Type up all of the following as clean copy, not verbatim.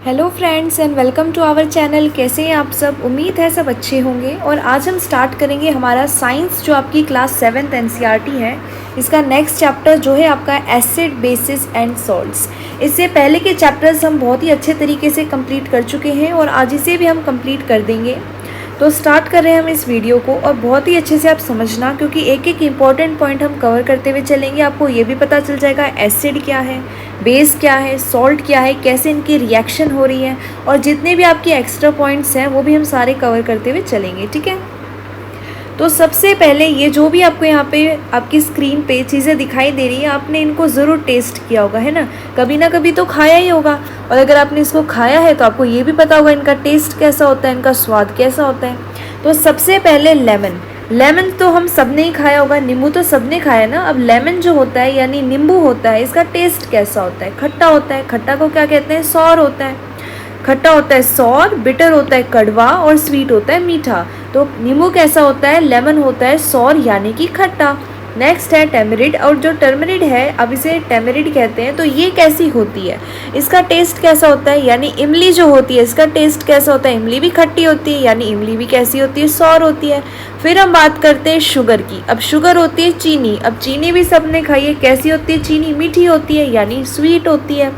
Hello friends and welcome to our channel. कैसे हैं आप सब? उम्मीद है सब अच्छे होंगे। और आज हम स्टार्ट करेंगे हमारा साइंस जो आपकी क्लास 7th एनसीईआरटी है, इसका नेक्स्ट चैप्टर जो है आपका एसिड बेसिस एंड सॉल्ट्स। इससे पहले के चैप्टर्स हम बहुत ही अच्छे तरीके से कंप्लीट कर चुके हैं और आज इसे भी हम कंप्लीट कर देंगे। तो स्टार्ट कर रहे हैं हम इस वीडियो को, और बहुत ही अच्छे से आप समझना, क्योंकि एक एक इम्पॉर्टेंट पॉइंट हम कवर करते हुए चलेंगे। आपको ये भी पता चल जाएगा एसिड क्या है, बेस क्या है, सॉल्ट क्या है, कैसे इनकी रिएक्शन हो रही है, और जितने भी आपके एक्स्ट्रा पॉइंट्स हैं वो भी हम सारे कवर करते हुए चलेंगे। ठीक है, तो सबसे पहले ये जो भी आपको यहाँ पे आपकी स्क्रीन पे चीज़ें दिखाई दे रही है, आपने इनको ज़रूर टेस्ट किया होगा, है ना कभी तो खाया ही होगा। और अगर आपने इसको खाया है तो आपको ये भी पता होगा इनका टेस्ट कैसा होता है, इनका स्वाद कैसा होता है। तो सबसे पहले लेमन तो हम सब ने ही खाया होगा, नींबू तो सब ने खाया ना। अब लेमन जो होता है यानी नींबू होता है, इसका टेस्ट कैसा होता है? खट्टा होता है। खट्टा को क्या कहते हैं? सॉर होता है। खट्टा होता है सॉर, बिटर होता है कड़वा, और स्वीट होता है मीठा। तो नींबू कैसा होता है? लेमन होता है सॉर यानी कि खट्टा। नेक्स्ट है टेमरिड, और जो टर्मरिड है, अब इसे टेमरिड कहते हैं। तो ये कैसी होती है? इसका टेस्ट कैसा होता है? यानी इमली जो होती है, इसका टेस्ट कैसा होता है? इमली भी खट्टी होती है, यानी इमली भी कैसी होती है? सॉर होती है। फिर हम बात करते हैं शुगर की। अब शुगर होती है चीनी। अब चीनी भी सबने खाई है, कैसी होती है? चीनी मीठी होती है, यानी स्वीट होती है।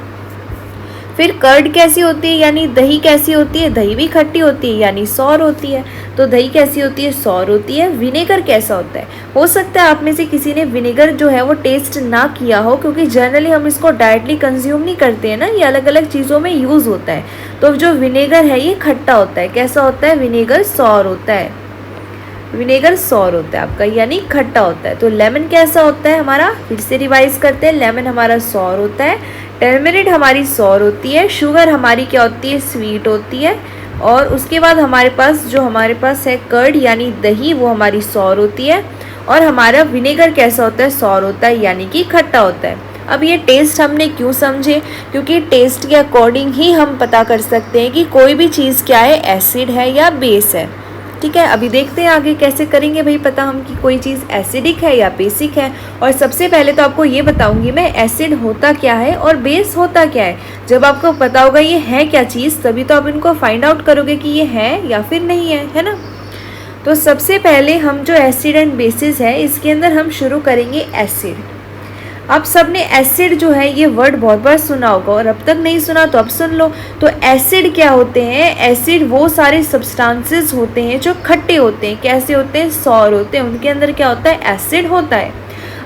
फिर कर्ड कैसी होती है? यानी दही कैसी होती है? दही भी खट्टी होती है, यानी सॉर होती है। तो दही कैसी होती है? सॉर होती है। विनेगर कैसा होता है? हो सकता है आप में से किसी ने विनेगर जो है वो टेस्ट ना किया हो, क्योंकि जनरली हम इसको डायरेक्टली कंज्यूम नहीं करते हैं ना, ये अलग अलग चीज़ों में यूज़ होता है। तो जो विनेगर है ये खट्टा होता है। कैसा होता है? विनेगर सॉर होता है। विनेगर सॉर होता है आपका, यानी खट्टा होता है। तो लेमन कैसा होता है हमारा? फिर से रिवाइज करते हैं। लेमन हमारा सॉर होता है, टर्मरिड हमारी सॉर होती है, शुगर हमारी क्या होती है? स्वीट होती है। और उसके बाद हमारे पास है कर्ड यानी दही, वो हमारी सॉर होती है। और हमारा विनेगर कैसा होता है? सॉर होता है, यानी कि खट्टा होता है। अब ये टेस्ट हमने क्यों समझे? क्योंकि टेस्ट के अकॉर्डिंग ही हम पता कर सकते हैं कि कोई भी चीज़ क्या है, एसिड है या बेस है। ठीक है, अभी देखते हैं आगे कैसे करेंगे भाई पता हम कि कोई चीज़ एसिडिक है या बेसिक है। और सबसे पहले तो आपको ये बताऊंगी मैं एसिड होता क्या है और बेस होता क्या है। जब आपको पता होगा ये है क्या चीज़, तभी तो आप इनको फाइंड आउट करोगे कि ये है या फिर नहीं है ना। तो सबसे पहले हम जो एसिड एंड बेसिस है, इसके अंदर हम शुरू करेंगे एसिड। आप सब ने एसिड जो है ये वर्ड बहुत बार सुना होगा, और अब तक नहीं सुना तो अब सुन लो। तो एसिड क्या होते हैं? एसिड वो सारे सब्सटेंसेस होते हैं जो खट्टे होते हैं। कैसे होते हैं? सॉर होते हैं। उनके अंदर क्या होता है? एसिड होता है।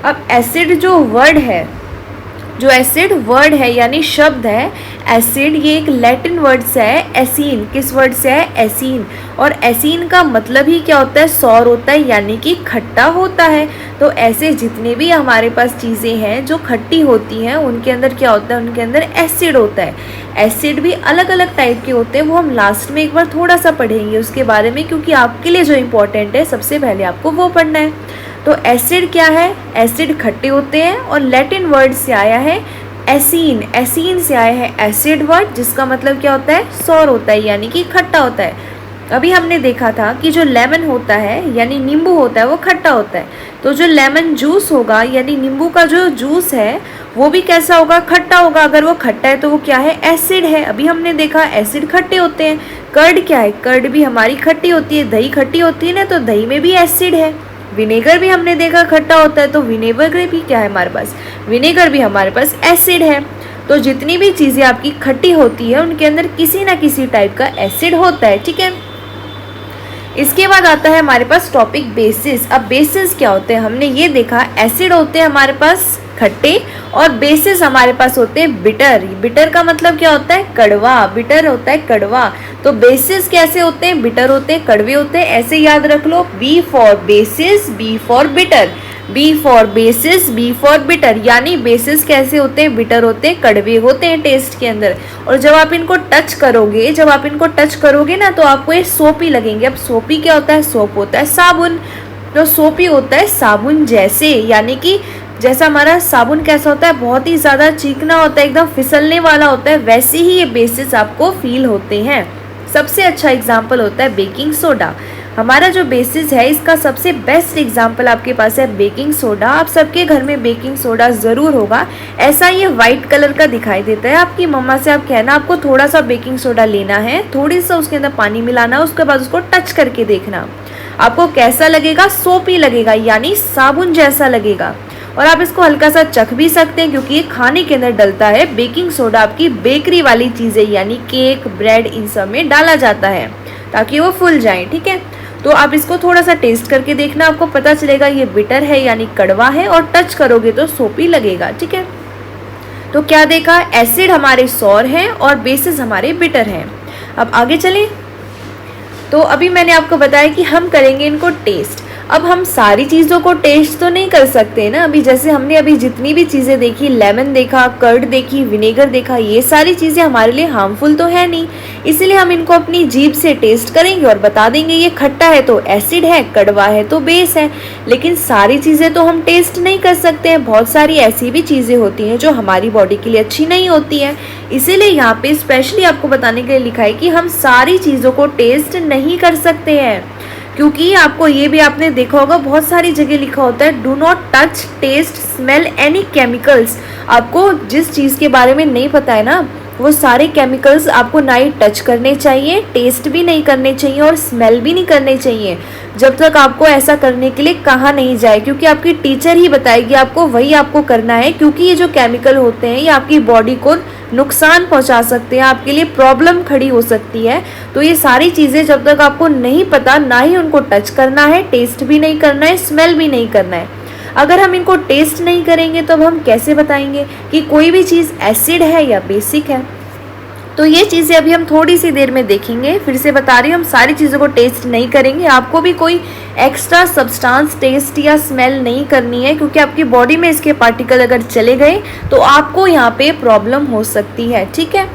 अब एसिड जो एसिड वर्ड है यानी शब्द है एसिड, ये एक लैटिन वर्ड से है एसीन। किस वर्ड से है? एसीन। और एसीन का मतलब ही क्या होता है? सॉर होता है, यानी कि खट्टा होता है। तो ऐसे जितने भी हमारे पास चीज़ें हैं जो खट्टी होती हैं, उनके अंदर क्या होता है? उनके अंदर एसिड होता है। एसिड भी अलग अलग टाइप के होते हैं, वो हम लास्ट में एक बार थोड़ा सा पढ़ेंगे उसके बारे में, क्योंकि आपके लिए जो इम्पोर्टेंट है सबसे पहले आपको वो पढ़ना है। तो एसिड क्या है? एसिड खट्टे होते हैं, और लैटिन वर्ड से आया है एसीन। एसीन से आया है एसिड वर्ड, जिसका मतलब क्या होता है? सॉर होता है, यानी कि खट्टा होता है। अभी हमने देखा था कि जो लेमन होता है यानी नींबू होता है वो खट्टा होता है। तो जो लेमन जूस होगा यानी नींबू का जो जूस है वो भी कैसा होगा? खट्टा होगा। अगर वो खट्टा है तो वो क्या है? एसिड है। अभी हमने देखा एसिड खट्टे होते हैं। कर्ड क्या है? कर्ड भी हमारी खट्टी होती है। दही खट्टी होती है ना, तो दही में भी एसिड है। विनेगर भी हमने देखा खट्टा होता है, तो विनेगर भी क्या है हमारे पास? विनेगर भी हमारे पास एसिड है। तो जितनी भी चीज़ें आपकी खट्टी होती है उनके अंदर किसी ना किसी टाइप का एसिड होता है। ठीक है, इसके बाद आता है हमारे पास टॉपिक बेसिस। अब बेसिस क्या होते हैं? हमने ये देखा एसिड होते हैं हमारे पास खट्टे, और बेसिस हमारे पास होते हैं बिटर। बिटर का मतलब क्या होता है? कड़वा। बिटर होता है कड़वा। तो बेसिस कैसे होते हैं? बिटर होते हैं, कड़वे होते हैं। ऐसे याद रख लो, B for basis, B for bitter. B for basis, B for bitter. यानी बेसिस कैसे होते हैं? बिटर होते हैं, कड़वे होते हैं टेस्ट के अंदर। और जब आप इनको टच करोगे ना, तो आपको ये सोपी लगेंगे। अब सोपी क्या होता है? सोप होता है साबुन। तो सोपी होता है साबुन जैसे, यानी कि जैसा हमारा साबुन कैसा होता है? बहुत ही ज़्यादा चिकना होता है, एकदम फिसलने वाला होता है, वैसे ही ये बेसिस आपको फील होते हैं। सबसे अच्छा एग्जाम्पल होता है बेकिंग सोडा। हमारा जो बेसिस है इसका सबसे बेस्ट एग्जाम्पल आपके पास है बेकिंग सोडा। आप सबके घर में बेकिंग सोडा ज़रूर होगा। ऐसा ये वाइट कलर का दिखाई देता है। आपकी मम्मा से आप कहना आपको थोड़ा सा बेकिंग सोडा लेना है, थोड़ी सा उसके अंदर पानी मिलाना, उसके बाद उसको टच करके देखना आपको कैसा लगेगा। सोपी लगेगा, यानी साबुन जैसा लगेगा। और आप इसको हल्का सा चख भी सकते हैं क्योंकि ये खाने के अंदर डलता है। बेकिंग सोडा आपकी बेकरी वाली चीज़ें यानी केक, ब्रेड, इन सब में डाला जाता है ताकि वो फूल जाए। ठीक है, तो आप इसको थोड़ा सा टेस्ट करके देखना, आपको पता चलेगा ये बिटर है यानी कड़वा है, और टच करोगे तो सोपी लगेगा। ठीक है, तो क्या देखा, एसिड हमारे सौर हैं और बेसिस हमारे बिटर हैं। अब आगे चलें। तो अभी मैंने आपको बताया कि हम करेंगे इनको टेस्ट। अब हम सारी चीज़ों को टेस्ट तो नहीं कर सकते ना। अभी जैसे हमने अभी जितनी भी चीज़ें देखी, लेमन देखा, कर्ड देखी, विनेगर देखा, ये सारी चीज़ें हमारे लिए हार्मफुल तो है नहीं, इसीलिए हम इनको अपनी जीभ से टेस्ट करेंगे और बता देंगे ये खट्टा है तो एसिड है, कड़वा है तो बेस है। लेकिन सारी चीज़ें तो हम टेस्ट नहीं कर सकते हैं। बहुत सारी ऐसी भी चीज़ें होती हैं जो हमारी बॉडी के लिए अच्छी नहीं होती हैं। इसीलिए यहाँ पे स्पेशली आपको बताने के लिए लिखा है कि हम सारी चीज़ों को टेस्ट नहीं कर सकते हैं, क्योंकि आपको ये भी आपने देखा होगा बहुत सारी जगह लिखा होता है do not touch, taste, smell any chemicals. आपको जिस चीज़ के बारे में नहीं पता है ना, वो सारे केमिकल्स आपको ना ही टच करने चाहिए, टेस्ट भी नहीं करने चाहिए और स्मेल भी नहीं करने चाहिए जब तक आपको ऐसा करने के लिए कहा नहीं जाए, क्योंकि आपकी टीचर ही बताएगी आपको, वही आपको करना है। क्योंकि ये जो केमिकल होते हैं ये आपकी बॉडी को नुकसान पहुंचा सकते हैं, आपके लिए प्रॉब्लम खड़ी हो सकती है। तो ये सारी चीज़ें जब तक आपको नहीं पता, ना ही उनको टच करना है, टेस्ट भी नहीं करना है, स्मेल भी नहीं करना है। अगर हम इनको टेस्ट नहीं करेंगे तो हम कैसे बताएंगे कि कोई भी चीज़ एसिड है या बेसिक है। तो ये चीज़ें अभी हम थोड़ी सी देर में देखेंगे। फिर से बता रही हूँ, हम सारी चीज़ों को टेस्ट नहीं करेंगे। आपको भी कोई एक्स्ट्रा सब्सटेंस टेस्ट या स्मेल नहीं करनी है, क्योंकि आपकी बॉडी में इसके पार्टिकल अगर चले गए तो आपको यहाँ पे प्रॉब्लम हो सकती है। ठीक है,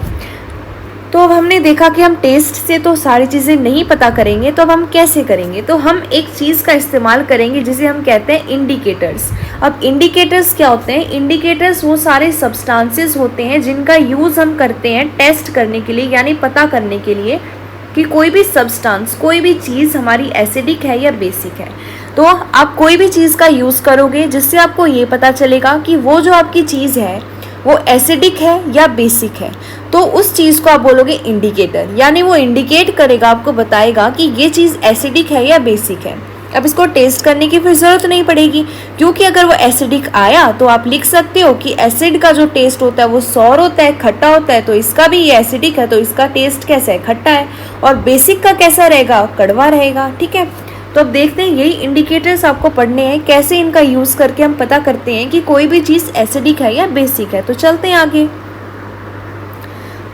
तो अब हमने देखा कि हम टेस्ट से तो सारी चीज़ें नहीं पता करेंगे, तो अब हम कैसे करेंगे। तो हम एक चीज़ का इस्तेमाल करेंगे जिसे हम कहते हैं इंडिकेटर्स। अब इंडिकेटर्स क्या होते हैं? इंडिकेटर्स वो सारे सब्सटेंसेस होते हैं जिनका यूज़ हम करते हैं टेस्ट करने के लिए, यानी पता करने के लिए कि कोई भी सब्सटेंस, कोई भी चीज़ हमारी एसिडिक है या बेसिक है। तो आप कोई भी चीज़ का यूज़ करोगे जिससे आपको ये पता चलेगा कि वो जो आपकी चीज़ है वो एसिडिक है या बेसिक है, तो उस चीज़ को आप बोलोगे इंडिकेटर, यानी वो इंडिकेट करेगा, आपको बताएगा कि ये चीज़ एसिडिक है या बेसिक है। अब इसको टेस्ट करने की फिर ज़रूरत नहीं पड़ेगी, क्योंकि अगर वो एसिडिक आया तो आप लिख सकते हो कि एसिड का जो टेस्ट होता है वो सौर होता है, खट्टा होता है, तो इसका भी ये एसिडिक है तो इसका टेस्ट कैसा है, खट्टा है। और बेसिक का कैसा रहेगा, कड़वा रहेगा। ठीक है, तो अब देखते हैं, यही इंडिकेटर्स आपको पढ़ने हैं, कैसे इनका यूज़ करके हम पता करते हैं कि कोई भी चीज़ एसिडिक है या बेसिक है। तो चलते हैं आगे।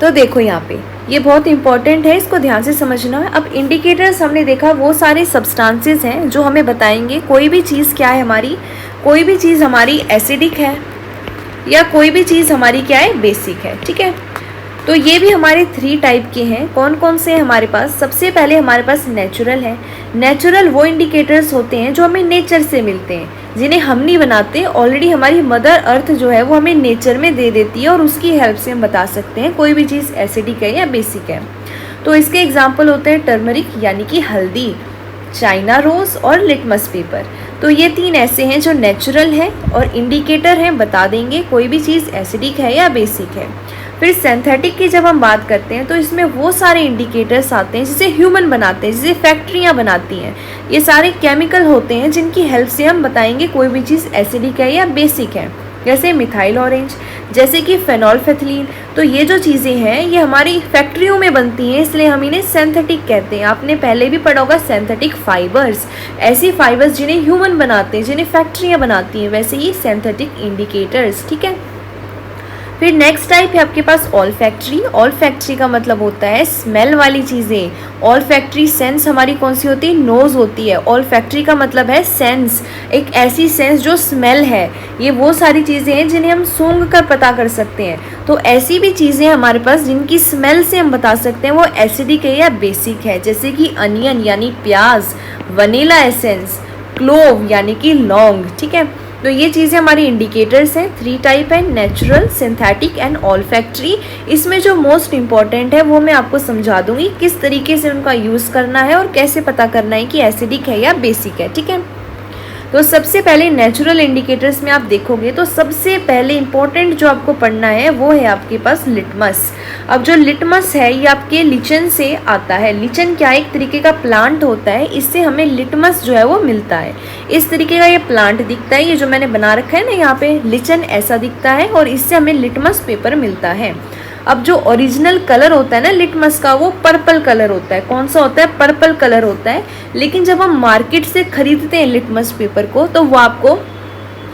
तो देखो यहाँ पे ये बहुत इंपॉर्टेंट है, इसको ध्यान से समझना है। अब इंडिकेटर्स हमने देखा वो सारे सब्सटेंसेस हैं जो हमें बताएंगे कोई भी चीज़ क्या है हमारी, कोई भी चीज़ हमारी एसिडिक है या कोई भी चीज़ हमारी क्या है, बेसिक है। ठीक है, तो ये भी हमारे 3 टाइप के हैं। कौन कौन से हैं हमारे पास? सबसे पहले हमारे पास नेचुरल है। नेचुरल वो इंडिकेटर्स होते हैं जो हमें नेचर से मिलते हैं, जिन्हें हम नहीं बनाते, ऑलरेडी हमारी मदर अर्थ जो है वो हमें नेचर में दे देती है और उसकी हेल्प से हम बता सकते हैं कोई भी चीज़ एसिडिक है या बेसिक है। तो इसके एग्जाम्पल होते हैं टर्मरिक यानी कि हल्दी, चाइना रोज़ और लिटमस पेपर। तो ये 3 ऐसे हैं जो नेचुरल हैं और इंडिकेटर हैं, बता देंगे कोई भी चीज़ एसिडिक है या बेसिक है। फिर सिंथेटिक की जब हम बात करते हैं तो इसमें वो सारे इंडिकेटर्स आते हैं जिसे ह्यूमन बनाते हैं, जिसे फैक्ट्रियाँ बनाती हैं। ये सारे केमिकल होते हैं जिनकी हेल्प से हम बताएंगे कोई भी चीज़ एसिडिक है या बेसिक है, जैसे मिथाइल ऑरेंज, जैसे कि फेनोल्फेथलीन। तो ये जो चीज़ें हैं ये हमारी फैक्ट्रियों में बनती हैं, इसलिए हम इन्हें सिंथेटिक कहते हैं। आपने पहले भी पढ़ा होगा सिंथेटिक फाइबर्स, ऐसी फाइबर्स जिन्हें ह्यूमन बनाते हैं, जिन्हें फैक्ट्रियाँ बनाती हैं, वैसे ही सिंथेटिक इंडिकेटर्स। ठीक है, फिर नेक्स्ट टाइप है आपके पास ऑल फैक्ट्री। ऑल फैक्ट्री का मतलब होता है स्मेल वाली चीज़ें। ऑल फैक्ट्री सेंस हमारी कौन सी होती है, नोज़ होती है। ऑल फैक्ट्री का मतलब है सेंस, एक ऐसी सेंस जो स्मेल है। ये वो सारी चीज़ें हैं जिन्हें हम सूंघ कर पता कर सकते हैं। तो ऐसी भी चीज़ें हमारे पास जिनकी स्मेल से हम बता सकते हैं वो एसिडिक है या बेसिक है, जैसे कि अनियन यानी प्याज, वनीला एसेंस, क्लोव यानी कि लौंग। ठीक है, तो ये चीज़ें हमारी इंडिकेटर्स हैं। 3 टाइप है, नेचुरल, सिंथेटिक एंड ऑल्फैक्टरी। इसमें जो मोस्ट इंपॉर्टेंट है वो मैं आपको समझा दूंगी किस तरीके से उनका यूज़ करना है और कैसे पता करना है कि एसिडिक है या बेसिक है, ठीक है। तो सबसे पहले नेचुरल इंडिकेटर्स में आप देखोगे तो सबसे पहले इंपॉर्टेंट जो आपको पढ़ना है वो है आपके पास लिटमस। अब जो लिटमस है ये आपके लिचन से आता है। लिचन क्या है, एक तरीके का प्लांट होता है, इससे हमें लिटमस जो है वो मिलता है। इस तरीके का ये प्लांट दिखता है, ये जो मैंने बना रखा है ना यहाँ पे, लिचन ऐसा दिखता है और इससे हमें लिटमस पेपर मिलता है। अब जो ओरिजिनल कलर होता है ना लिटमस का, वो पर्पल कलर होता है। कौन सा होता है, पर्पल कलर होता है। लेकिन जब हम मार्केट से खरीदते हैं लिटमस पेपर को तो वो आपको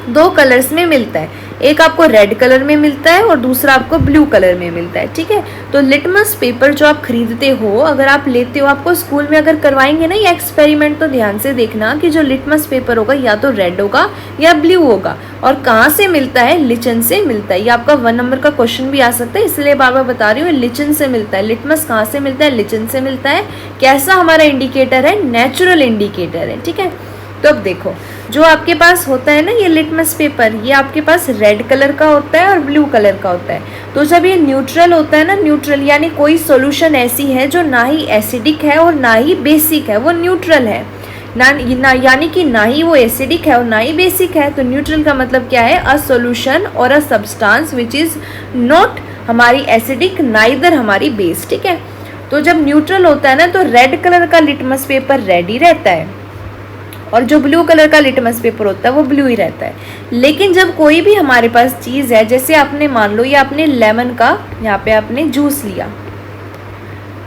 2 कलर्स में मिलता है, एक आपको रेड कलर में मिलता है और दूसरा आपको ब्लू कलर में मिलता है, ठीक है। तो लिटमस पेपर जो आप खरीदते हो, अगर आप लेते हो, आपको स्कूल में अगर करवाएंगे ना ये एक्सपेरिमेंट, तो ध्यान से देखना कि जो लिटमस पेपर होगा या तो रेड होगा या ब्लू होगा। और कहाँ से मिलता है, लिचन से मिलता है। ये आपका 1 नंबर का क्वेश्चन भी आ सकता है, इसलिए बार बार बता रही हूँ, लिचन से मिलता है। लिटमस कहाँ से मिलता है, लिचन से मिलता है। कैसा हमारा इंडिकेटर है, नेचुरल इंडिकेटर है, ठीक है। तो अब देखो, जो आपके पास होता है ना ये लिटमस पेपर, ये आपके पास रेड कलर का होता है और ब्लू कलर का होता है। तो जब ये न्यूट्रल होता है ना, न्यूट्रल यानी कोई सॉल्यूशन ऐसी है जो ना ही एसिडिक है और ना ही बेसिक है, वो न्यूट्रल है ना, यानी कि ना ही वो एसिडिक है और ना ही बेसिक है। तो न्यूट्रल का मतलब क्या है, अ सॉल्यूशन और a substance which is not हमारी एसिडिक, नाइदर हमारी बेस, ठीक है। तो जब न्यूट्रल होता है ना तो रेड कलर का लिटमस पेपर रेड ही रहता है और जो ब्लू कलर का लिटमस पेपर होता है वो ब्लू ही रहता है। लेकिन जब कोई भी हमारे पास चीज़ है, जैसे आपने मान लो ये आपने लेमन का यहाँ पे आपने जूस लिया।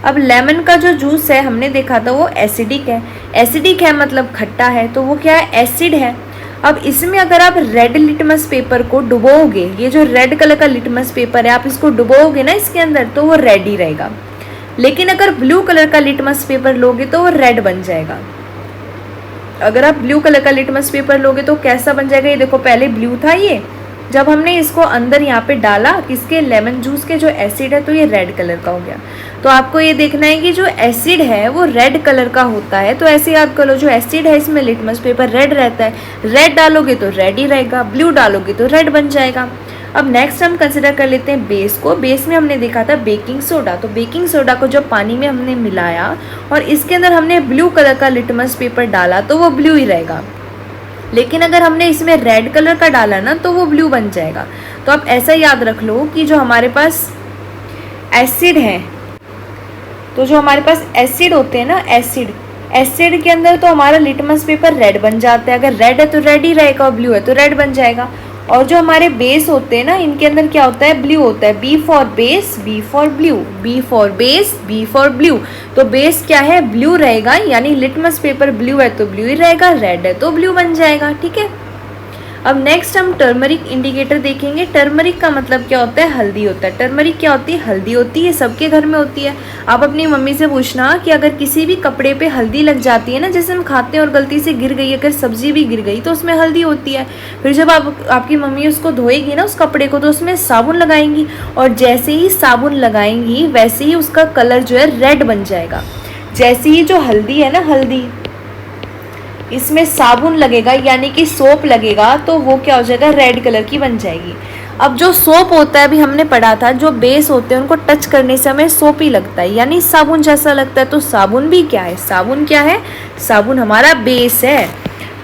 अब लेमन का जो जूस है हमने देखा था वो एसिडिक है। एसिडिक है मतलब खट्टा है, तो वो क्या है, एसिड है। अब इसमें अगर आप रेड लिटमस पेपर को डुबोओगे, ये जो रेड कलर का लिटमस पेपर है आप इसको डुबोओगे ना इसके अंदर, तो वो रेड ही रहेगा। लेकिन अगर ब्लू कलर का लिटमस पेपर लोगे तो वो रेड बन जाएगा। अगर आप ब्लू कलर का लिटमस पेपर लोगे तो कैसा बन जाएगा, ये देखो पहले ब्लू था ये, जब हमने इसको अंदर यहाँ पे डाला किसके, लेमन जूस के, जो एसिड है, तो ये रेड कलर का हो गया। तो आपको ये देखना है कि जो एसिड है वो रेड कलर का होता है। तो ऐसे याद कर लो, जो एसिड है इसमें लिटमस पेपर रेड रहता है, रेड डालोगे तो रेड ही रहेगा, ब्लू डालोगे तो रेड बन जाएगा। अब नेक्स्ट हम कंसिडर कर लेते हैं बेस को। बेस में हमने देखा था बेकिंग सोडा। तो बेकिंग सोडा को जब पानी में हमने मिलाया और इसके अंदर हमने ब्लू कलर का लिटमस पेपर डाला तो वो ब्लू ही रहेगा। लेकिन अगर हमने इसमें रेड कलर का डाला ना तो वो ब्लू बन जाएगा। तो आप ऐसा याद रख लो कि जो हमारे पास एसिड है, तो जो हमारे पास एसिड होते हैं ना, एसिड के अंदर तो हमारा लिटमस पेपर रेड बन जाता है। अगर रेड है तो रेड ही रहेगा और ब्लू है तो रेड बन जाएगा। और जो हमारे बेस होते हैं ना, इनके अंदर क्या होता है, ब्लू होता है। B for base, B for blue, B for base, B for blue. तो बेस क्या है, ब्लू रहेगा, यानी लिटमस पेपर ब्लू है तो ब्लू ही रहेगा, रेड है तो ब्लू बन जाएगा, ठीक है। अब नेक्स्ट हम टर्मरिक इंडिकेटर देखेंगे। टर्मरिक का मतलब क्या होता है, हल्दी होता है। टर्मरिक क्या होती है, हल्दी होती है, सबके घर में होती है। आप अपनी मम्मी से पूछना कि अगर किसी भी कपड़े पे हल्दी लग जाती है ना, जैसे हम खाते हैं और गलती से गिर गई, अगर सब्जी भी गिर गई तो उसमें हल्दी होती है। फिर जब आपकी मम्मी उसको धोएगी ना उस कपड़े को, तो उसमें साबुन लगाएंगी और जैसे ही साबुन लगाएंगी वैसे ही उसका कलर जो है रेड बन जाएगा। जैसे ही जो हल्दी है ना, हल्दी इसमें साबुन लगेगा यानी कि सोप लगेगा तो वो क्या हो जाएगा, रेड कलर की बन जाएगी। अब जो सोप होता है, अभी हमने पढ़ा था, जो बेस होते हैं उनको टच करने से हमें सोप ही लगता है, यानी साबुन जैसा लगता है। तो साबुन भी क्या है, साबुन क्या है, साबुन हमारा बेस है।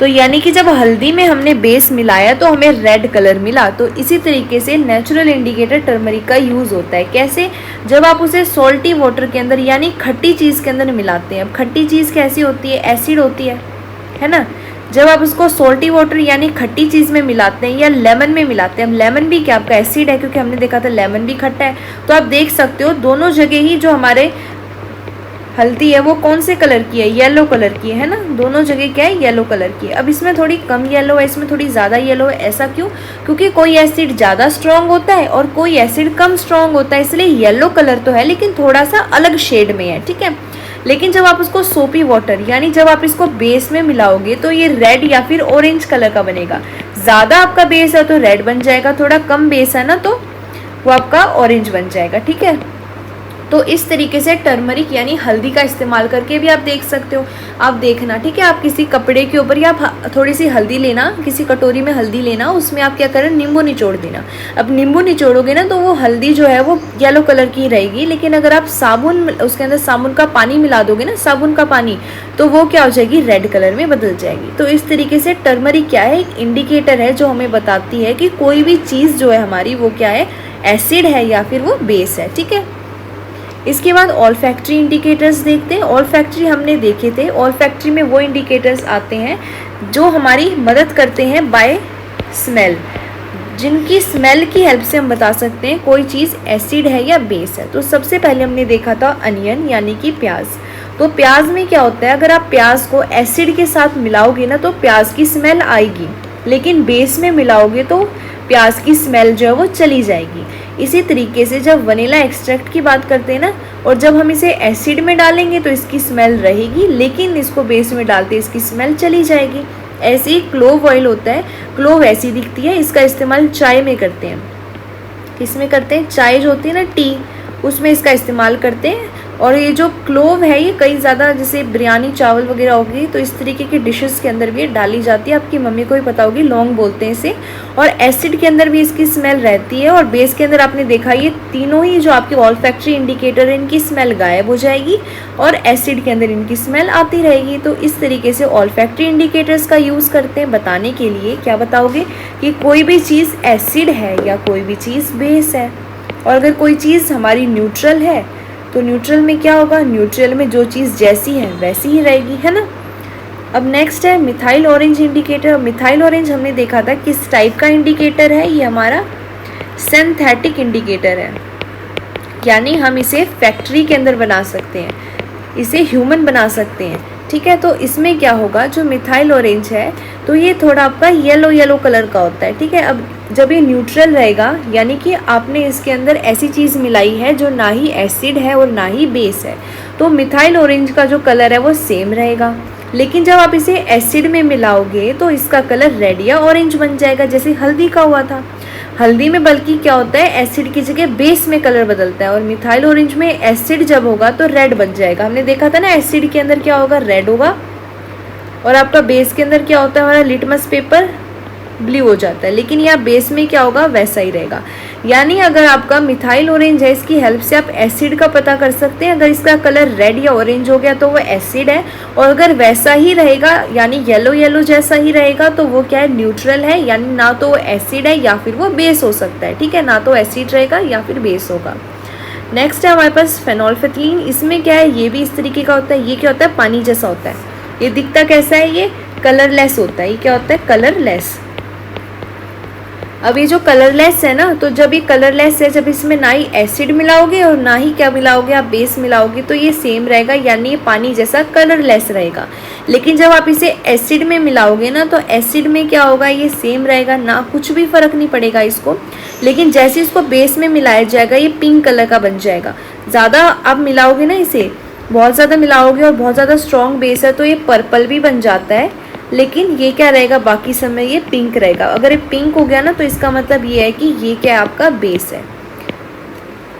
तो यानी कि जब हल्दी में हमने बेस मिलाया तो हमें रेड कलर मिला। तो इसी तरीके से नेचुरल इंडिकेटर टर्मरिक का यूज़ होता है। कैसे, जब आप उसे सॉल्टी वाटर के अंदर यानी खट्टी चीज़ के अंदर मिलाते हैं। अब खट्टी चीज़ कैसी होती है, एसिड होती है ना। जब आप उसको सॉल्टी वाटर यानी खट्टी चीज़ में मिलाते हैं या लेमन में मिलाते हैं, अब लेमन भी क्या आपका एसिड है, क्योंकि हमने देखा था लेमन भी खट्टा है। तो आप देख सकते हो दोनों जगह ही जो हमारे हल्दी है वो कौन से कलर की है, येलो कलर की है ना। दोनों जगह क्या है, येलो कलर की है। अब इसमें थोड़ी कम येलो है, इसमें थोड़ी ज़्यादा येलो है। ऐसा क्यों, क्योंकि कोई एसिड ज़्यादा स्ट्रॉन्ग होता है और कोई एसिड कम स्ट्रॉन्ग होता है, इसलिए येलो कलर तो है लेकिन थोड़ा सा अलग शेड में है, ठीक है। लेकिन जब आप उसको सोपी वाटर यानी जब आप इसको बेस में मिलाओगे तो ये रेड या फिर ऑरेंज कलर का बनेगा। ज़्यादा आपका बेस है तो रेड बन जाएगा, थोड़ा कम बेस है ना तो वो आपका ऑरेंज बन जाएगा, ठीक है। तो इस तरीके से टर्मरिक यानी हल्दी का इस्तेमाल करके भी आप देख सकते हो। आप देखना, ठीक है, आप किसी कपड़े के ऊपर या थोड़ी सी हल्दी लेना, किसी कटोरी में हल्दी लेना, उसमें आप क्या करें, नींबू निचोड़ देना। अब नींबू निचोड़ोगे ना तो वो हल्दी जो है वो येलो कलर की रहेगी, लेकिन अगर आप साबुन, उसके अंदर साबुन का पानी मिला दोगे ना, साबुन का पानी, तो वो क्या हो जाएगी, रेड कलर में बदल जाएगी। तो इस तरीके से टर्मरिक क्या है, एक इंडिकेटर है जो हमें बताती है कि कोई भी चीज़ जो है हमारी वो क्या है, एसिड है या फिर वो बेस है। ठीक है, इसके बाद ऑल्फैक्टरी इंडिकेटर्स देखते हैं। ऑल्फैक्टरी हमने देखे थे, ऑल्फैक्टरी में वो इंडिकेटर्स आते हैं जो हमारी मदद करते हैं बाय स्मेल, जिनकी स्मेल की हेल्प से हम बता सकते हैं कोई चीज़ एसिड है या बेस है। तो सबसे पहले हमने देखा था अनियन यानी कि प्याज। तो प्याज में क्या होता है, अगर आप प्याज को एसिड के साथ मिलाओगे ना तो प्याज की स्मेल आएगी, लेकिन बेस में मिलाओगे तो प्याज की स्मेल जो है वो चली जाएगी। इसी तरीके से जब वनीला एक्सट्रैक्ट की बात करते हैं ना, और जब हम इसे एसिड में डालेंगे तो इसकी स्मेल रहेगी, लेकिन इसको बेस में डालते इसकी स्मेल चली जाएगी। ऐसे ही क्लोव ऑयल होता है, क्लोव ऐसी दिखती है, इसका इस्तेमाल चाय में करते हैं। किसमें करते हैं, चाय जो होती है ना, टी, उसमें इसका इस्तेमाल करते हैं। और ये जो क्लोव है ये कई ज़्यादा, जैसे बिरयानी चावल वगैरह होगी तो इस तरीके की डिशेस के अंदर भी डाली जाती है, आपकी मम्मी को ही पता होगी, लौंग बोलते हैं इसे। और एसिड के अंदर भी इसकी स्मेल रहती है, और बेस के अंदर आपने देखा ये तीनों ही जो आपके ऑल्फैक्टरी इंडिकेटर है इनकी स्मेल गायब हो जाएगी, और एसिड के अंदर इनकी स्मेल आती रहेगी। तो इस तरीके से ऑल्फैक्टरी इंडिकेटर्स का यूज़ करते हैं बताने के लिए, क्या बताओगे, कि कोई भी चीज़ एसिड है या कोई भी चीज़ बेस है। और अगर कोई चीज़ हमारी न्यूट्रल है तो न्यूट्रल में क्या होगा, न्यूट्रल में जो चीज़ जैसी है वैसी ही रहेगी, है ना। अब नेक्स्ट है methyl orange indicator. Methyl orange हमने देखा था किस टाइप का इंडिकेटर है, ये हमारा सिंथेटिक इंडिकेटर है, यानी हम इसे फैक्ट्री के अंदर बना सकते हैं, इसे ह्यूमन बना सकते हैं। ठीक है, तो इसमें क्या होगा, जो मिथाइल ऑरेंज है तो ये थोड़ा आपका येलो येलो कलर का होता है। ठीक है, अब जब ये न्यूट्रल रहेगा, यानी कि आपने इसके अंदर ऐसी चीज़ मिलाई है जो ना ही एसिड है और ना ही बेस है, तो मिथाइल ऑरेंज का जो कलर है वो सेम रहेगा। लेकिन जब आप इसे एसिड में मिलाओगे तो इसका कलर रेड या ऑरेंज बन जाएगा, जैसे हल्दी का हुआ था। हल्दी में बल्कि क्या होता है, एसिड की जगह बेस में कलर बदलता है, और मिथाइल ऑरेंज में एसिड जब होगा तो रेड बन जाएगा। हमने देखा था ना, एसिड के अंदर क्या होगा, रेड होगा, और आपका बेस के अंदर क्या होता है, हमारा लिटमस पेपर ब्लू हो जाता है, लेकिन यहाँ बेस में क्या होगा, वैसा ही रहेगा। यानी अगर आपका मिथाइल ऑरेंज है, इसकी हेल्प से आप एसिड का पता कर सकते हैं। अगर इसका कलर रेड या ऑरेंज हो गया तो वो एसिड है, और अगर वैसा ही रहेगा यानी येलो येलो जैसा ही रहेगा तो वो क्या है, न्यूट्रल है, यानी ना तो वो एसिड है या फिर वो बेस हो सकता है। ठीक है, ना तो एसिड रहेगा या फिर बेस होगा। नेक्स्ट है हमारे पास फेनोल्फेथलीन। इसमें क्या है, ये भी इस तरीके का होता है, ये क्या होता है, पानी जैसा होता है। ये दिखता कैसा है, ये कलरलेस होता है। ये क्या होता है, कलरलेस। अब ये जो कलरलेस है ना, तो जब ये कलरलेस है, जब इसमें ना ही एसिड मिलाओगे और ना ही क्या मिलाओगे, आप बेस मिलाओगे, तो ये सेम रहेगा, यानी ये पानी जैसा कलरलेस रहेगा। लेकिन जब आप इसे एसिड में मिलाओगे ना, तो एसिड में क्या होगा, ये सेम रहेगा, ना कुछ भी फर्क नहीं पड़ेगा इसको। लेकिन जैसे इसको बेस में मिलाया जाएगा ये पिंक कलर का बन जाएगा। ज़्यादा आप मिलाओगे ना, इसे बहुत ज़्यादा मिलाओगे और बहुत ज़्यादा स्ट्रॉन्ग बेस है तो ये पर्पल भी बन जाता है, लेकिन ये क्या रहेगा, बाकी समय ये पिंक रहेगा। अगर ये पिंक हो गया ना तो इसका मतलब ये है कि ये क्या है, आपका बेस है।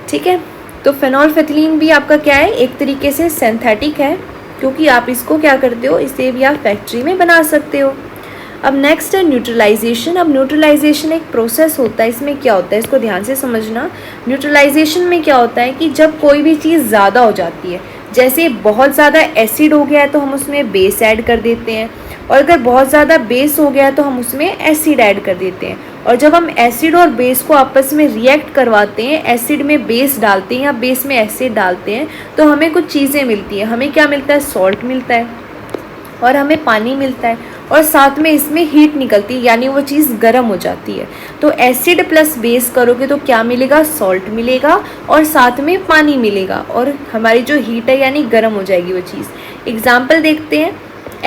ठीक है, तो फेनोल्फेथलीन भी आपका क्या है, एक तरीके से सिंथेटिक है, क्योंकि आप इसको क्या करते हो, इसे भी आप फैक्ट्री में बना सकते हो। अब नेक्स्ट है न्यूट्रलाइजेशन। अब न्यूट्रलाइजेशन एक प्रोसेस होता है, इसमें क्या होता है, इसको ध्यान से समझना। न्यूट्रलाइजेशन में क्या होता है कि जब कोई भी चीज़ ज़्यादा हो जाती है, जैसे बहुत ज़्यादा एसिड हो गया है तो हम उसमें बेस ऐड कर देते हैं, और अगर बहुत ज़्यादा बेस हो गया है तो हम उसमें एसिड ऐड कर देते हैं। और जब हम एसिड और बेस को आपस में रिएक्ट करवाते हैं, एसिड में बेस डालते हैं या बेस में एसिड डालते हैं, तो हमें कुछ चीज़ें मिलती हैं। हमें क्या मिलता है, सॉल्ट मिलता है, और हमें पानी मिलता है, और साथ में इसमें हीट निकलती है, यानी वो चीज़ गर्म हो जाती है। तो एसिड प्लस बेस करोगे तो क्या मिलेगा, सॉल्ट मिलेगा, और साथ में पानी मिलेगा, और हमारी जो हीट है यानी गर्म हो जाएगी वो चीज़। एग्जाम्पल देखते हैं,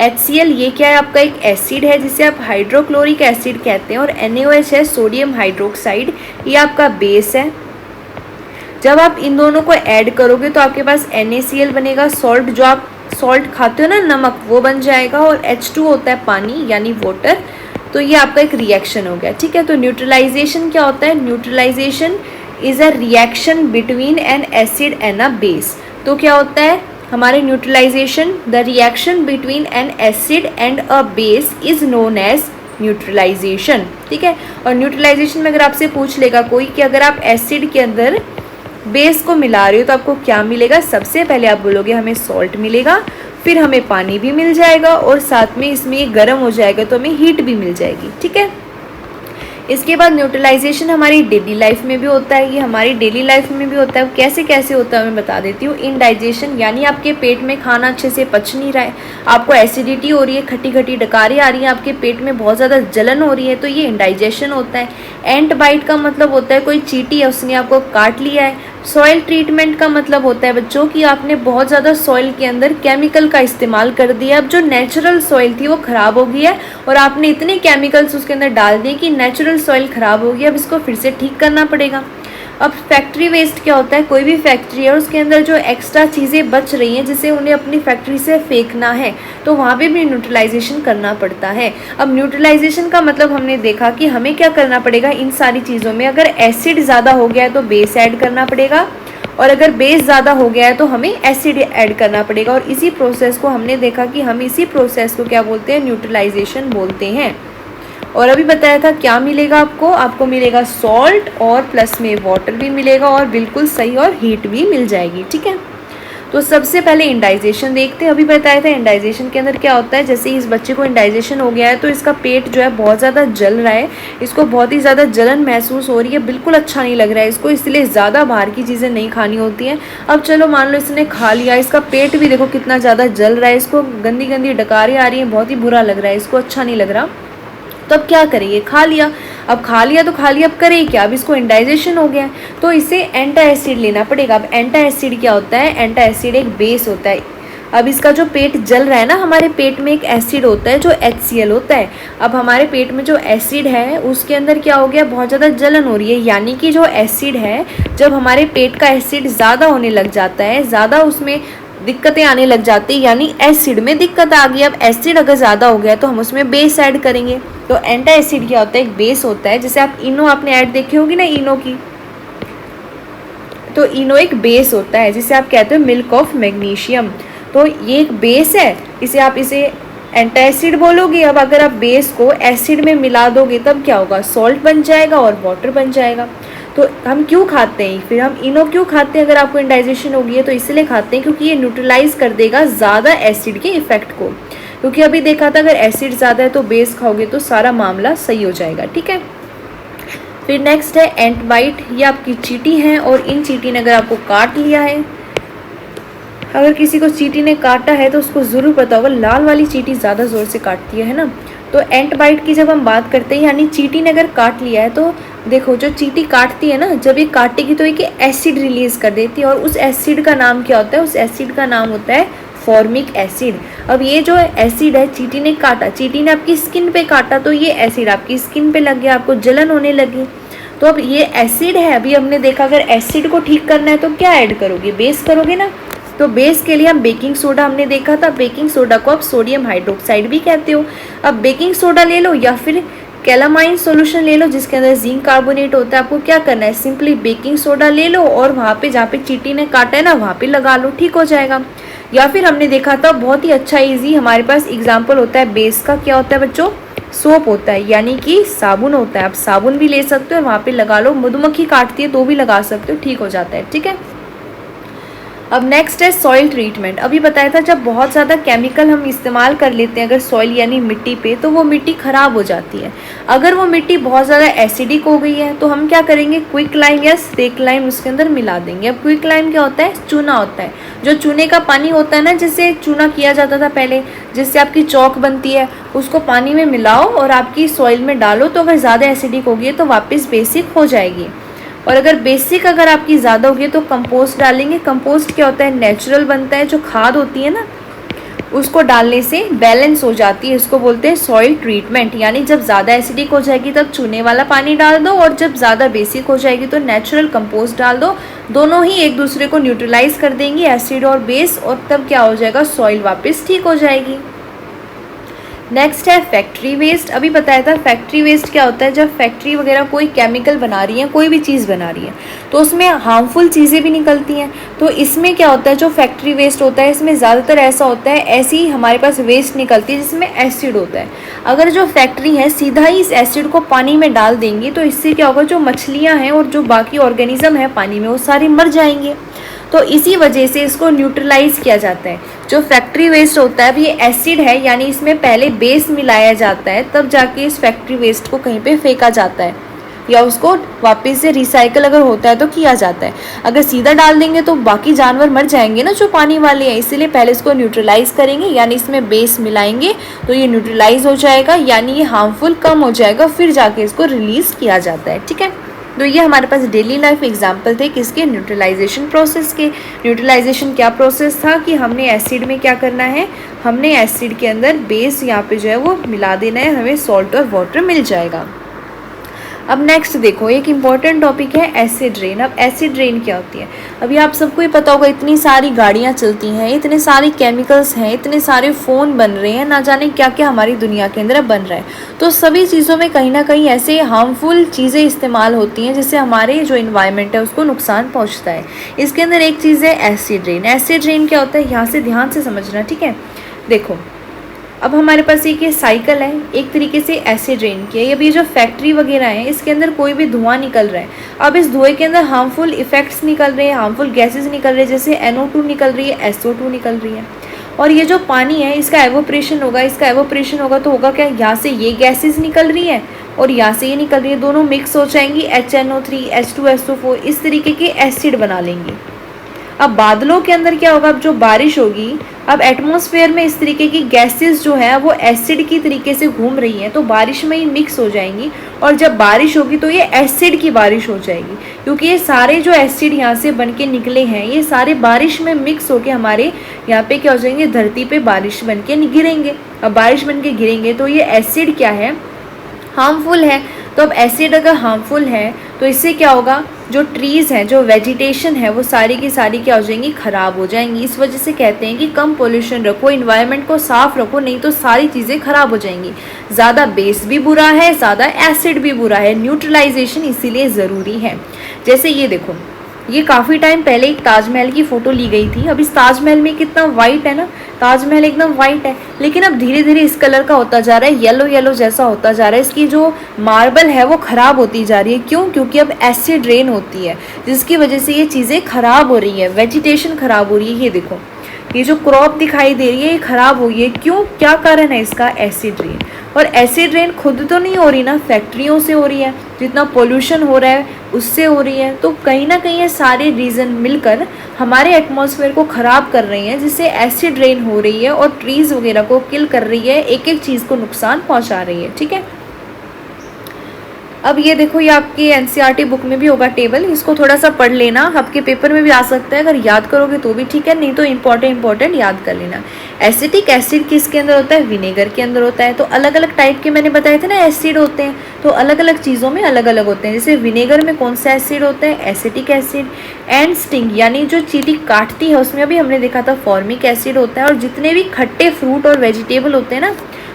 HCl ये क्या है, आपका एक एसिड है जिसे आप हाइड्रोक्लोरिक एसिड कहते हैं, और NaOH है, सोडियम हाइड्रोक्साइड, ये आपका बेस है। जब आप इन दोनों को ऐड करोगे तो आपके पास NaCl बनेगा, सॉल्ट जो आप सॉल्ट खाते हो ना, नमक, वो बन जाएगा, और H2 होता है पानी यानी वाटर। तो ये आपका एक रिएक्शन हो गया। ठीक है, तो न्यूट्रलाइजेशन क्या होता है, neutralization is a reaction between an acid and a base. तो क्या होता है हमारे neutralization, the reaction between an acid and a base is known as neutralization. ठीक है, और न्यूट्रलाइजेशन में अगर आपसे पूछ लेगा कोई कि अगर आप एसिड के अंदर बेस को मिला रहे हो तो आपको क्या मिलेगा, सबसे पहले आप बोलोगे हमें सॉल्ट मिलेगा, फिर हमें पानी भी मिल जाएगा और साथ में इसमें ये गर्म हो जाएगा तो हमें हीट भी मिल जाएगी। ठीक है, इसके बाद न्यूट्रलाइजेशन हमारी डेली लाइफ में भी होता है, ये हमारी डेली लाइफ में भी होता है। कैसे कैसे होता है मैं बता देती हूँ। इनडाइजेशन यानी आपके पेट में खाना अच्छे से पच नहीं रहा है, आपको एसिडिटी हो रही है, खट्टी खट्टी डकारी आ रही है, आपके पेट में बहुत ज़्यादा जलन हो रही है, तो ये इनडाइजेशन होता है। एंट बाइट का मतलब होता है कोई चींटी है उसने आपको काट लिया है। सॉइल ट्रीटमेंट का मतलब होता है बच्चों कि आपने बहुत ज़्यादा सॉइल के अंदर केमिकल का इस्तेमाल कर दिया, अब जो नेचुरल सॉइल थी वो ख़राब हो गई है और आपने इतने केमिकल्स उसके अंदर डाल दिए कि नेचुरल सॉइल ख़राब हो गई, अब इसको फिर से ठीक करना पड़ेगा। अब फैक्ट्री वेस्ट क्या होता है, कोई भी फैक्ट्री है उसके अंदर जो एक्स्ट्रा चीज़ें बच रही हैं जिसे उन्हें अपनी फैक्ट्री से फेंकना है तो वहाँ पे भी न्यूट्रलाइजेशन करना पड़ता है। अब न्यूट्रलाइजेशन का मतलब हमने देखा कि हमें क्या करना पड़ेगा, इन सारी चीज़ों में अगर एसिड ज़्यादा हो गया है तो बेस ऐड करना पड़ेगा और अगर बेस ज़्यादा हो गया है तो हमें एसिड ऐड करना पड़ेगा। और इसी प्रोसेस को हमने देखा कि हम इसी प्रोसेस को क्या बोलते हैं, न्यूट्रलाइजेशन बोलते हैं। और अभी बताया था क्या मिलेगा आपको, आपको मिलेगा सॉल्ट और प्लस में वाटर भी मिलेगा और बिल्कुल सही और हीट भी मिल जाएगी। ठीक है, तो सबसे पहले इंडाइजेशन देखते हैं। अभी बताया था इंडाइजेशन के अंदर क्या होता है, जैसे इस बच्चे को इंडाइजेशन हो गया है तो इसका पेट जो है बहुत ज़्यादा जल रहा है, इसको बहुत ही ज़्यादा जलन महसूस हो रही है, बिल्कुल अच्छा नहीं लग रहा है इसको, इसलिए ज़्यादा बाहर की चीज़ें नहीं खानी होती हैं। अब चलो मान लो इसने खा लिया, इसका पेट भी देखो कितना ज़्यादा जल रहा है, इसको गंदी गंदी डकारें आ रही हैं, बहुत ही बुरा लग रहा है, इसको अच्छा नहीं लग रहा। तो अब क्या करेंगे, खा लिया, अब खा लिया तो खा लिया, अब करें क्या, अब इसको इंडाइजेशन हो गया है तो इसे एंटा एसिड लेना पड़ेगा। अब एंटा एसिड क्या होता है, एंटा एसिड एक बेस होता है। अब इसका जो पेट जल रहा है ना, हमारे पेट में एक एसिड होता है जो HCl होता है। अब हमारे पेट में जो एसिड है उसके अंदर क्या हो गया, बहुत ज़्यादा जलन हो रही है, यानी कि जो एसिड है, जब हमारे पेट का एसिड ज़्यादा होने लग जाता है, ज़्यादा उसमें दिक्कतें आने लग जाती है, यानी एसिड में दिक्कत आ गई। अब एसिड अगर ज़्यादा हो गया तो हम उसमें बेस ऐड करेंगे। तो एंटा एसिड क्या होता है, एक बेस होता है। जैसे आप इनो आपने ऐड देखी होगी ना इनो की, तो इनो एक बेस होता है जिसे आप कहते हो मिल्क ऑफ मैग्नीशियम। तो ये एक बेस है, इसे एंटा एसिड बोलोगे। अब अगर आप बेस को एसिड में मिला दोगे तब क्या होगा, सॉल्ट बन जाएगा और वाटर बन जाएगा। तो हम क्यों खाते हैं, फिर हम इनो क्यों खाते हैं, अगर आपको इंडाइजेशन होगी है तो इसलिए खाते हैं क्योंकि ये न्यूट्रलाइज कर देगा ज़्यादा एसिड के इफेक्ट को। क्योंकि अभी देखा था अगर एसिड ज़्यादा है तो बेस खाओगे तो सारा मामला सही हो जाएगा। ठीक है, फिर नेक्स्ट है एंट बाइट। ये आपकी चींटी है और इन चींटी ने अगर आपको काट लिया है, अगर किसी को चींटी ने काटा है तो उसको ज़रूर पता होगा लाल वाली चींटी ज़्यादा ज़ोर से काटती है ना। तो एंट बाइट की जब हम बात करते हैं, यानी चींटी ने अगर काट लिया है तो देखो जो चींटी काटती है ना, जब ये काटेगी तो एक एसिड रिलीज कर देती है और उस एसिड का नाम क्या होता है, उस एसिड का नाम होता है फॉर्मिक एसिड। अब ये जो एसिड है, चींटी ने काटा, चींटी ने आपकी स्किन पे काटा तो ये एसिड आपकी स्किन पे लग गया, आपको जलन होने लगी। तो अब ये एसिड है, अभी हमने देखा अगर एसिड को ठीक करना है तो क्या ऐड करोगे, बेस करोगे ना। तो बेस के लिए हम बेकिंग सोडा हमने देखा था, बेकिंग सोडा को आप सोडियम हाइड्रोक्साइड भी कहते हो। अब बेकिंग सोडा ले लो या फिर कैलामाइन सॉल्यूशन ले लो जिसके अंदर जिंक कार्बोनेट होता है। आपको क्या करना है, सिंपली बेकिंग सोडा ले लो और वहाँ पे जहाँ पे चींटी ने काटा है ना वहाँ पे लगा लो, ठीक हो जाएगा। या फिर हमने देखा था बहुत ही अच्छा इजी हमारे पास एग्जाम्पल होता है बेस का, क्या होता है बच्चों, सोप होता है, यानी कि साबुन होता है। आप साबुन भी ले सकते हो और वहाँ पे लगा लो, मधुमक्खी काटती है तो भी लगा सकते हो, ठीक हो जाता है। ठीक है, अब नेक्स्ट है सॉइल ट्रीटमेंट। अभी बताया था जब बहुत ज़्यादा केमिकल हम इस्तेमाल कर लेते हैं अगर सॉइल यानी मिट्टी पे, तो वो मिट्टी ख़राब हो जाती है। अगर वो मिट्टी बहुत ज़्यादा एसिडिक हो गई है तो हम क्या करेंगे, क्विक लाइम या स्टेक लाइम उसके अंदर मिला देंगे। अब क्विक लाइम क्या होता है, चूना होता है, जो चूने का पानी होता है ना, जिससे चूना किया जाता था पहले, जिससे आपकी चौक बनती है, उसको पानी में मिलाओ और आपकी सॉइल में डालो। तो अगर ज़्यादा एसिडिक होगी है तो वापस बेसिक हो जाएगी। और अगर बेसिक अगर आपकी ज़्यादा होगी तो कंपोस्ट डालेंगे। कंपोस्ट क्या होता है, नेचुरल बनता है, जो खाद होती है ना उसको डालने से बैलेंस हो जाती है, इसको बोलते हैं सॉइल ट्रीटमेंट। यानी जब ज़्यादा एसिडिक हो जाएगी तब चूने वाला पानी डाल दो और जब ज़्यादा बेसिक हो जाएगी तो नेचुरल कंपोस्ट डाल दो। दोनों ही एक दूसरे को न्यूट्रलाइज कर देंगी, एसिड और बेस, और तब क्या हो जाएगा, सॉइल वापस ठीक हो जाएगी। नेक्स्ट है फैक्ट्री वेस्ट। अभी बताया था फैक्ट्री वेस्ट क्या होता है, जब फैक्ट्री वगैरह कोई केमिकल बना रही है, कोई भी चीज़ बना रही है तो उसमें हार्मफुल चीज़ें भी निकलती हैं। तो इसमें क्या होता है, जो फैक्ट्री वेस्ट होता है इसमें ज़्यादातर ऐसा होता है, ऐसी ही हमारे पास वेस्ट निकलती है जिसमें एसिड होता है। अगर जो फैक्ट्री है सीधा ही इस एसिड को पानी में डाल देंगी तो इससे क्या होगा, जो मछलियाँ हैं और जो बाकी ऑर्गेनिज्म है पानी में वो सारे मर जाएंगे। तो इसी वजह से इसको न्यूट्रलाइज किया जाता है। जो फैक्ट्री वेस्ट होता है अब ये एसिड है, यानी इसमें पहले बेस मिलाया जाता है तब जाके इस फैक्ट्री वेस्ट को कहीं पे फेंका जाता है या उसको वापस से रिसाइकल अगर होता है तो किया जाता है। अगर सीधा डाल देंगे तो बाकी जानवर मर जाएंगे ना जो पानी वाले हैं, इसीलिए पहले इसको न्यूट्रलाइज करेंगे, यानी इसमें बेस मिलाएंगे तो ये न्यूट्रलाइज हो जाएगा, यानी ये हार्मफुल कम हो जाएगा, फिर जाके इसको रिलीज किया जाता है। ठीक है, तो ये हमारे पास डेली लाइफ एग्जाम्पल थे किसके, न्यूट्रलाइजेशन प्रोसेस के। न्यूट्रलाइजेशन क्या प्रोसेस था कि हमने एसिड में क्या करना है, हमने एसिड के अंदर बेस यहाँ पे जो है वो मिला देना है, हमें सॉल्ट और वाटर मिल जाएगा। अब नेक्स्ट देखो, एक इम्पॉर्टेंट टॉपिक है एसिड रेन। अब एसिड रेन क्या होती है, अभी आप सबको ही पता होगा, इतनी सारी गाड़ियाँ चलती हैं, इतने सारे केमिकल्स हैं, इतने सारे फ़ोन बन रहे हैं, ना जाने क्या क्या हमारी दुनिया के अंदर बन रहा है। तो सभी चीज़ों में कहीं ना कहीं ऐसे हार्मफुल चीज़ें इस्तेमाल होती हैं जिससे हमारे जो इन्वायरमेंट है उसको नुकसान पहुँचता है। इसके अंदर एक चीज़ है एसिड रेन। एसिड रेन क्या होता है, यहाँ से ध्यान से समझना। ठीक है, देखो अब हमारे पास एक ये साइकिल है, एक तरीके से एसिड रेन की है। अब ये जो फैक्ट्री वगैरह है इसके अंदर कोई भी धुआं निकल रहा है, अब इस धुएं के अंदर हार्मफुल इफेक्ट्स निकल रहे हैं, हार्मफुल गैसेस निकल रहे हैं, जैसे NO2 निकल रही है, SO2 निकल रही है। और ये जो पानी है इसका एवोपरेशन होगा, इसका एवोपरेशन होगा तो होगा क्या, यहाँ से ये गैसेज निकल रही है और यहाँ से ये निकल रही है, दोनों मिक्स हो जाएंगी, HNO3 H2SO4 इस तरीके के एसिड बना लेंगी। अब बादलों के अंदर क्या होगा, अब जो बारिश होगी, अब एटमॉस्फेयर में इस तरीके की गैसेस जो है वो एसिड की तरीके से घूम रही हैं तो बारिश में ही मिक्स हो जाएंगी, और जब बारिश होगी तो ये एसिड की बारिश हो जाएगी, क्योंकि ये सारे जो एसिड यहाँ से बन के निकले हैं ये सारे बारिश में मिक्स होके हमारे यहाँ पे क्या हो जाएंगे, धरती पे बारिश बन के गिरेंगे। अब बारिश बन के गिरेंगे तो ये एसिड क्या है, हार्मफुल है। तो अब एसिड अगर हार्मफुल है तो इससे क्या होगा, जो ट्रीज़ हैं, जो वेजिटेशन है वो सारी की सारी क्या हो जाएंगी, ख़राब हो जाएंगी। इस वजह से कहते हैं कि कम पोल्यूशन रखो, इन्वायरमेंट को साफ़ रखो, नहीं तो सारी चीज़ें ख़राब हो जाएंगी। ज़्यादा बेस भी बुरा है, ज़्यादा एसिड भी बुरा है, न्यूट्रलाइजेशन इसीलिए ज़रूरी है। जैसे ये देखो, ये काफ़ी टाइम पहले एक ताजमहल की फ़ोटो ली गई थी। अब इस ताजमहल में कितना वाइट है ना, ताजमहल एकदम वाइट है, लेकिन अब धीरे धीरे इस कलर का होता जा रहा है, येलो येलो जैसा होता जा रहा है, इसकी जो मार्बल है वो ख़राब होती जा रही है। क्यों? क्योंकि अब एसिड रेन होती है जिसकी वजह से ये चीज़ें ख़राब हो रही है, वेजिटेशन ख़राब हो रही है। ये देखो, ये जो क्रॉप दिखाई दे रही है ये ख़राब हो रही है। क्यों? क्या कारण है इसका? Acid rain. और एसिड रेन खुद तो नहीं हो रही ना, फैक्ट्रियों से हो रही है, जितना पोल्यूशन हो रहा है उससे हो रही है। तो कहीं ना कहीं ये सारे रीज़न मिलकर हमारे एटमॉस्फेयर को ख़राब कर रही हैं, जिससे एसिड रेन हो रही है और ट्रीज़ वगैरह को किल कर रही है, एक एक चीज़ को नुकसान पहुंचा रही है। ठीक है, अब ये देखो, ये आपकी NCERT बुक में भी होगा टेबल, इसको थोड़ा सा पढ़ लेना, आपके पेपर में भी आ सकता है। अगर याद करोगे तो भी ठीक है, नहीं तो इम्पोर्टेंट याद कर लेना। एसिटिक एसिड किसके अंदर होता है? विनेगर के अंदर होता है। तो अलग अलग टाइप के मैंने बताए थे ना एसिड होते हैं, तो अलग अलग चीज़ों में अलग अलग होते हैं। जैसे विनेगर में कौन सा एसिड होता है? Acetic acid. एंड स्टिंग यानी जो चींटी काटती है उसमें भी हमने देखा था फॉर्मिक एसिड होता है। और जितने भी खट्टे फ्रूट और वेजिटेबल होते हैं ना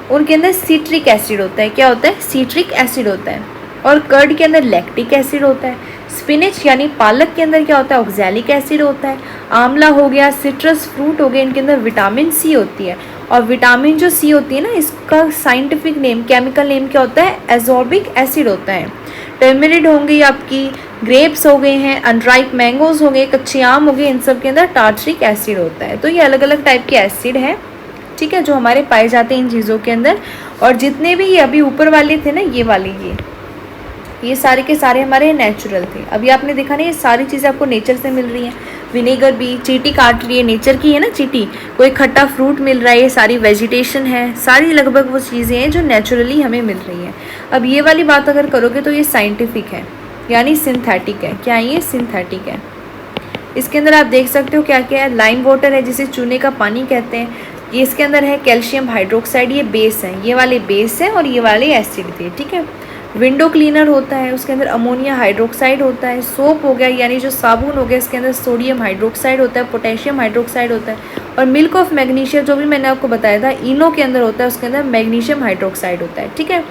उनके अंदर सिट्रिक एसिड होता है। क्या होता है? सिट्रिक एसिड होता है। और कर्ड के अंदर लैक्टिक एसिड होता है। स्पिनच यानी पालक के अंदर क्या होता है? ऑक्सैलिक एसिड होता है। आंवला हो गया, सिट्रस फ्रूट हो गए, इनके अंदर विटामिन सी होती है। और विटामिन जो सी होती है ना, इसका साइंटिफिक नेम, केमिकल नेम क्या होता है? एजॉर्बिक एसिड होता है। टर्मेरिड होंगी आपकी, ग्रेप्स हो गए हैं, अनराइप मैंगोज हो गए, कच्चे आम हो गए, इन सब के अंदर टार्ट्रिक एसिड होता है। तो ये अलग अलग टाइप के एसिड है, ठीक है, जो हमारे पाए जाते हैं इन चीज़ों के अंदर। और जितने भी ये अभी ऊपर वाले थे ना, ये वाले ये सारे के सारे हमारे नेचुरल थे। अभी आपने देखा ना, ये सारी चीज़ें आपको नेचर से मिल रही हैं। विनेगर भी, चींटी काट रही है, नेचर की है ना चींटी, कोई खट्टा फ्रूट मिल रहा है, ये सारी वेजिटेशन है, सारी लगभग वो चीज़ें हैं जो नेचुरली हमें मिल रही हैं। अब ये वाली बात अगर करोगे तो ये साइंटिफिक है, यानी सिंथेटिक है। क्या ये? सिंथेटिक है। इसके अंदर आप देख सकते हो क्या क्या है। लाइम वाटर है जिसे चूने का पानी कहते हैं। ये इसके अंदर है कैल्शियम हाइड्रोक्साइड, ये बेस है, ये वाले बेस है और ये वाले एसिड थे। ठीक है, विंडो क्लीनर होता है, उसके अंदर अमोनिया हाइड्रोक्साइड होता है। सोप हो गया यानी जो साबुन हो गया, इसके अंदर सोडियम हाइड्रोक्साइड होता है, पोटेशियम हाइड्रोक्साइड होता है। और मिल्क ऑफ मैग्नीशिया जो भी मैंने आपको बताया था इनो के अंदर होता है, उसके अंदर मैग्नीशियम हाइड्रोक्साइड होता है। ठीक है,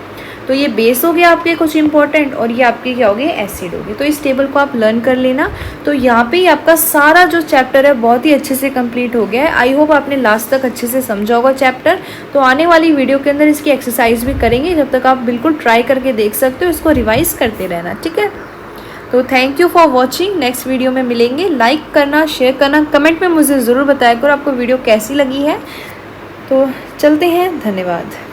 तो ये बेस हो गया आपके कुछ इंपॉर्टेंट, और ये आपके क्या हो गए, एसिड हो गए। तो इस टेबल को आप लर्न कर लेना। तो यहाँ पे ही आपका सारा जो चैप्टर है बहुत ही अच्छे से कंप्लीट हो गया है। आई होप आपने लास्ट तक अच्छे से समझा होगा चैप्टर। तो आने वाली वीडियो के अंदर इसकी एक्सरसाइज भी करेंगे, जब तक आप बिल्कुल ट्राई करके देख सकते हो, इसको रिवाइज करते रहना। ठीक है, तो thank you for watching. Next video में मिलेंगे। लाइक करना, शेयर करना, कमेंट में मुझे ज़रूर बताया करो आपको वीडियो कैसी लगी है। तो चलते हैं, धन्यवाद।